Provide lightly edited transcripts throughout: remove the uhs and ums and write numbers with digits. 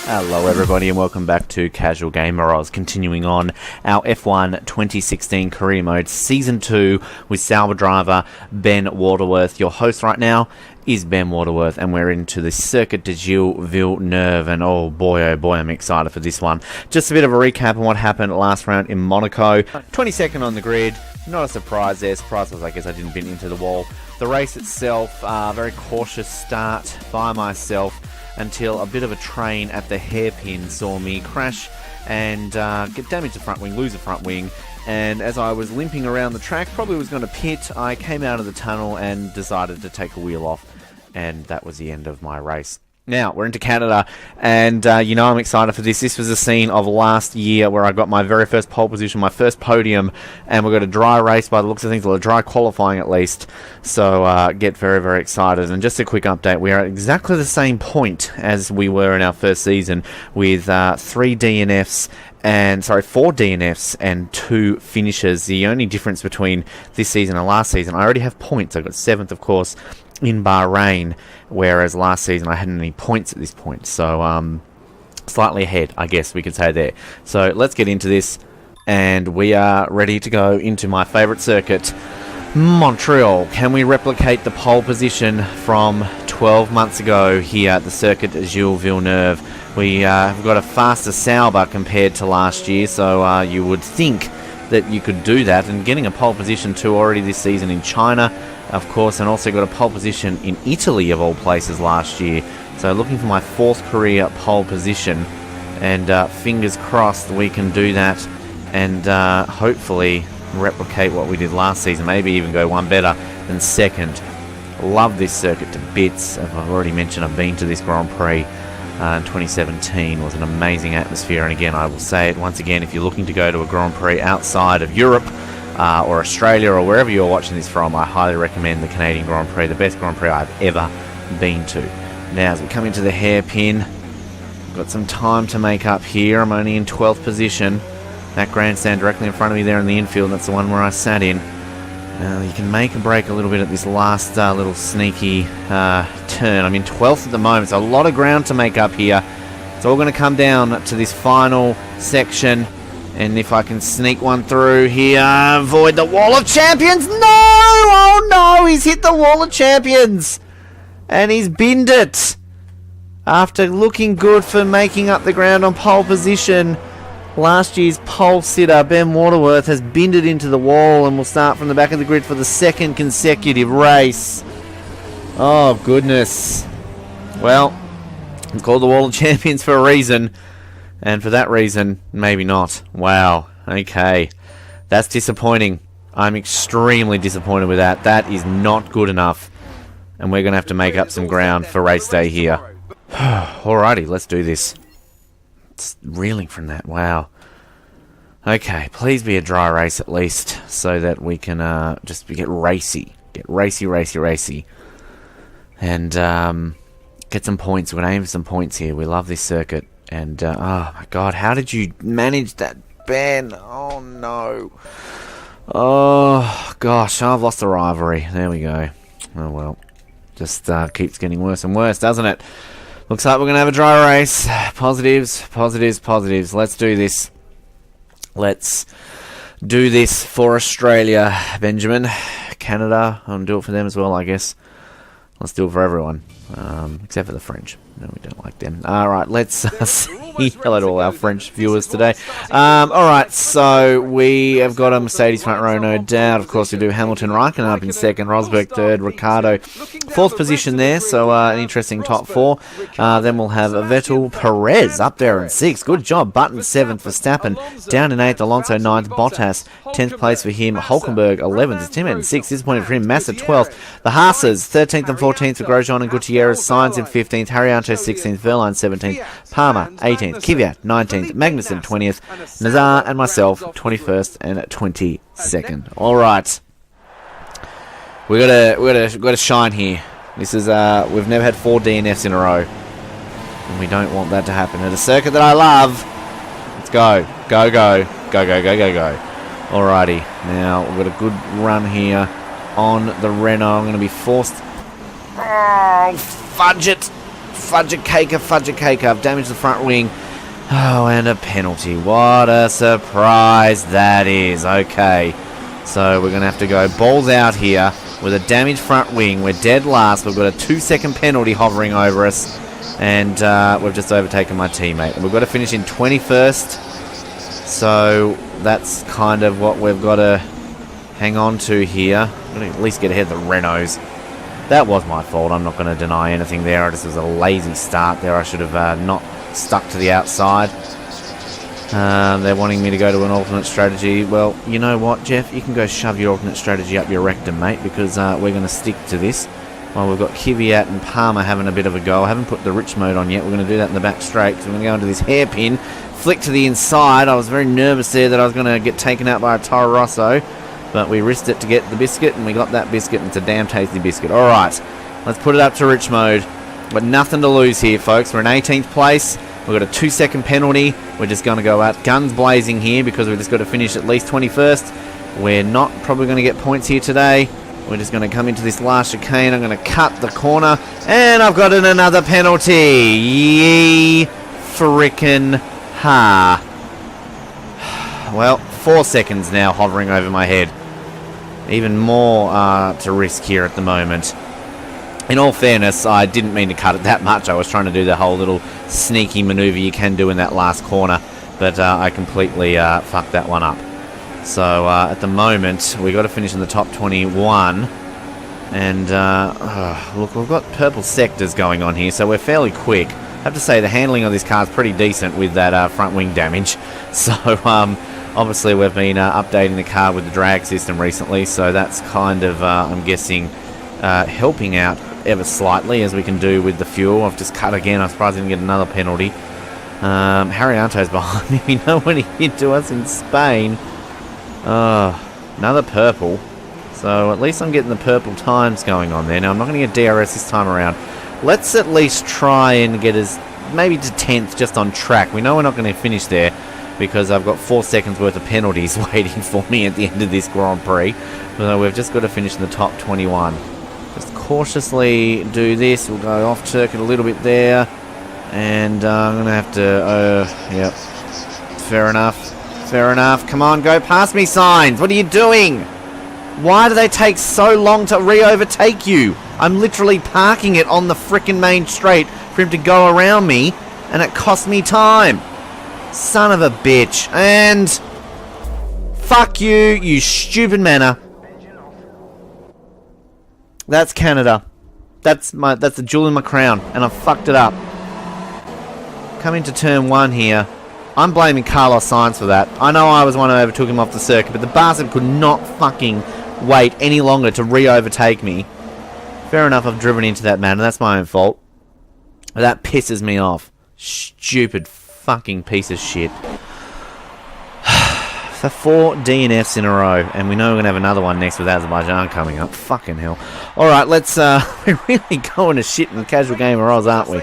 Hello everybody and welcome back to Casual Gamer Oz, continuing on our F1 2016 Career Mode Season 2 with Sauber driver Ben Waterworth. Your host right now is Ben Waterworth and we're into the Circuit de Giles Villeneuve, and oh boy I'm excited for this one. Just a bit of a recap on what happened last round in Monaco. 22nd on the grid, not a surprise there. Surprise was I guess I didn't bend into the wall. The race itself, very cautious start by myself, until a bit of a train at the hairpin saw me crash and get damaged the front wing, lose the front wing. And as I was limping around the track, probably was going to pit, I came out of the tunnel and decided to take a wheel off. And that was the end of my race. Now, we're into Canada, and you know I'm excited for this. This was a scene of last year where I got my very first pole position, my first podium, and we've got a dry race by the looks of things, or a dry qualifying at least. So get very excited. And just a quick update, we are at exactly the same point as we were in our first season with 4 DNFs and 2 finishes. The only difference between this season and last season, I already have points. I got 7th, of course, in Bahrain, whereas last season I hadn't any points at this point. So slightly ahead, I guess we could say there. So let's get into this, and we are ready to go into my favourite circuit, Montreal. Can we replicate the pole position from 12 months ago here at the Circuit de Giles Villeneuve? We have got a faster Sauber compared to last year, so you would think that you could do that, and getting a pole position too already this season in China, of course, and also got a pole position in Italy of all places last year. So looking for my 4th career pole position, and fingers crossed we can do that and hopefully replicate what we did last season, maybe even go one better than 2nd. Love this circuit to bits. As I've already mentioned, I've been to this Grand Prix in 2017. It was an amazing atmosphere, and again I will say it once again, if you're looking to go to a Grand Prix outside of Europe or Australia or wherever you're watching this from, I highly recommend the Canadian Grand Prix, the best Grand Prix I've ever been to. Now as we come into the hairpin, got some time to make up here. I'm only in 12th position. That grandstand directly in front of me there in the infield, that's the one where I sat in. Now you can make a break a little bit at this last little sneaky turn. I'm in 12th at the moment, so a lot of ground to make up here. It's all going to come down to this final section, and if I can sneak one through here, avoid the Wall of Champions. No! Oh no, he's hit the Wall of Champions, and he's binned it. After looking good for making up the ground on pole position, last year's pole sitter, Ben Waterworth, has binned it into the wall, and will start from the back of the grid for the 2nd consecutive race. Oh, goodness. Well, it's called the Wall of Champions for a reason, and for that reason, maybe not. Wow. Okay. That's disappointing. I'm extremely disappointed with that. That is not good enough, and we're going to have to make up some ground for race day here. Alrighty, let's do this. It's reeling from that. Wow. Okay, please be a dry race at least, so that we can just get racy. Get racy. And get some points. We're going to aim for some points here. We love this circuit. And, oh my god, how did you manage that, Ben? Oh no. Oh, gosh, I've lost the rivalry. There we go. Oh well. Just keeps getting worse and worse, doesn't it? Looks like we're going to have a dry race. Positives. Let's do this. Let's do this for Australia, Benjamin. Canada, I'll do it for them as well, I guess. Let's do it for everyone. Except for the French. No, we don't like them. Alright, let's see. Hello to all our French viewers today. Alright, so we have got a Mercedes front row, no doubt. Of course, we do Hamilton, Raikkonen up in 2nd, Rosberg 3rd, Ricciardo 4th position there, so an interesting top 4. Then we'll have Vettel, Perez up there in 6th. Good job. Button 7th, Verstappen down in 8th, Alonso 9th, Bottas 10th place for him, Hulkenberg 11th, his teammate in 6th, disappointed for him, Massa 12th, the Haasers 13th and 14th for Grosjean and Gutierrez, Sainz in 15th, Harrianto 16th, Verline 17th, Palmer 18th, Kvyat 19th, Magnussen 20th, Nazar and myself 21st and 22nd. All right, we gotta shine here. This is we've never had 4 DNFs in a row, and we don't want that to happen at a circuit that I love. Let's go. Alrighty, now we've got a good run here on the Renault. I'm going to be forced. Oh, fudge it. fudge a cake. I've damaged the front wing. Oh, and a penalty. What a surprise that is. Okay, so we're going to have to go balls out here with a damaged front wing. We're dead last. We've got a 2-second penalty hovering over us. And we've just overtaken my teammate. We've got to finish in 21st. So that's kind of what we've got to hang on to here. I'm going to at least get ahead of the Renaults. That was my fault. I'm not going to deny anything there. This was a lazy start there. I should have not stuck to the outside. They're wanting me to go to an alternate strategy. Well, you know what, Jeff? You can go shove your alternate strategy up your rectum, mate, because we're going to stick to this. Well, we've got Kvyat and Palmer having a bit of a go. I haven't put the rich mode on yet. We're going to do that in the back straight. So we're going to go into this hairpin. Flick to the inside. I was very nervous there that I was going to get taken out by a Toro Rosso. But we risked it to get the biscuit, and we got that biscuit, and it's a damn tasty biscuit. All right, let's put it up to rich mode. Got nothing to lose here, folks. We're in 18th place. We've got a 2-second penalty. We're just going to go out guns blazing here because we've just got to finish at least 21st. We're not probably going to get points here today. We're just going to come into this last chicane. I'm going to cut the corner, and I've got another penalty. Yee frickin' ha. Well, 4 seconds now hovering over my head. Even more to risk here at the moment. In all fairness, I didn't mean to cut it that much. I was trying to do the whole little sneaky maneuver you can do in that last corner, but I completely fucked that one up. So at the moment, we've got to finish in the top 21. And look, we've got purple sectors going on here, so we're fairly quick. I have to say the handling of this car is pretty decent with that front wing damage. So obviously we've been updating the car with the drag system recently, so that's kind of, I'm guessing, helping out ever slightly as we can do with the fuel. I've just cut again. I'm surprised I didn't get another penalty. Harrianto's behind me. We know when he hit to us in Spain. Another purple. So at least I'm getting the purple times going on there. Now I'm not going to get DRS this time around. Let's at least try and get us maybe to 10th just on track. We know we're not going to finish there because I've got 4 seconds worth of penalties waiting for me at the end of this Grand Prix. So we've just got to finish in the top 21. Just cautiously do this. We'll go off circuit a little bit there. And I'm going to have to... yep. Fair enough. Fair enough. Come on, go past me, signs. What are you doing? Why do they take so long to re-overtake you? I'm literally parking it on the frickin' main straight for him to go around me, and it cost me time. Son of a bitch. And... fuck you, you stupid manner. That's Canada. That's the jewel in my crown, and I fucked it up. Coming to turn 1 here. I'm blaming Carlos Sainz for that. I know I was the one who overtook him off the circuit, but the bastard could not fucking wait any longer to re-overtake me. Fair enough, I've driven into that man, and that's my own fault. But that pisses me off. Stupid fucking piece of shit. So 4 DNFs in a row, and we know we're going to have another one next with Azerbaijan coming up. Fucking hell. Alright, let's, we're really going to shit in the casual game of Oz, aren't we?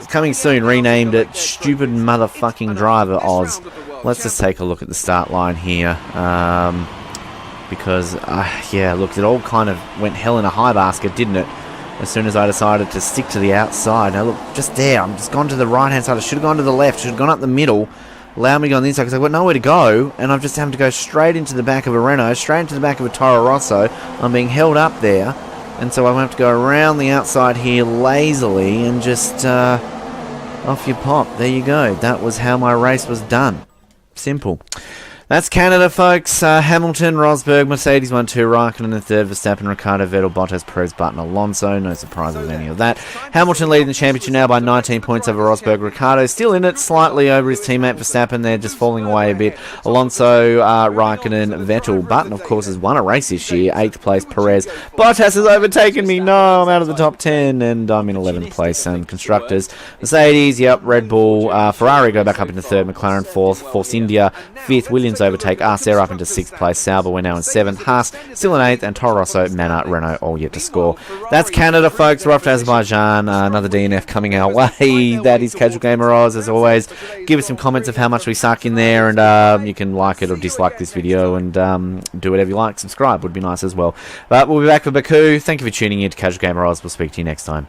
Coming soon, renamed it Stupid Motherfucking Driver Oz. Let's just take a look at the start line here. Because, yeah, look, it all kind of went hell in a high basket, didn't it? As soon as I decided to stick to the outside. Now, look, just there. I'm just gone to the right-hand side. I should have gone to the left. Should have gone up the middle. Allow me to go on the inside because I've got nowhere to go. And I've just having to go straight into the back of a Renault, straight into the back of a Toro Rosso. I'm being held up there. And so I have to go around the outside here lazily and just off you pop. There you go. That was how my race was done. Simple. That's Canada, folks. Hamilton, Rosberg, Mercedes 1-2, Raikkonen in third, Verstappen, Ricciardo, Vettel, Bottas, Perez, Button, Alonso. No surprise with any of that. Hamilton leading the championship now by 19 points over Rosberg. Ricciardo still in it, slightly over his teammate Verstappen. They're just falling away a bit. Alonso, Raikkonen, Vettel. Button, of course, has won a race this year. 8th place, Perez. Bottas has overtaken me. No, I'm out of the top 10, and I'm in 11th place. Constructors, Mercedes, yep, Red Bull, Ferrari go back up into 3rd, McLaren 4th, Force India 5th, Williams overtake us, they're up into 6th place. Sauber, we're now in 7th. Haas still in 8th, and Toro Rosso, Manor, Renault all yet to score. That's Canada, folks. We're off to Azerbaijan. Another DNF coming our way. That is Casual Gamer Oz, as always. Give us some comments of how much we suck in there, and you can like it or dislike this video, and do whatever you like. Subscribe would be nice as well. But we'll be back for Baku. Thank you for tuning in to Casual Gamer Oz. We'll speak to you next time.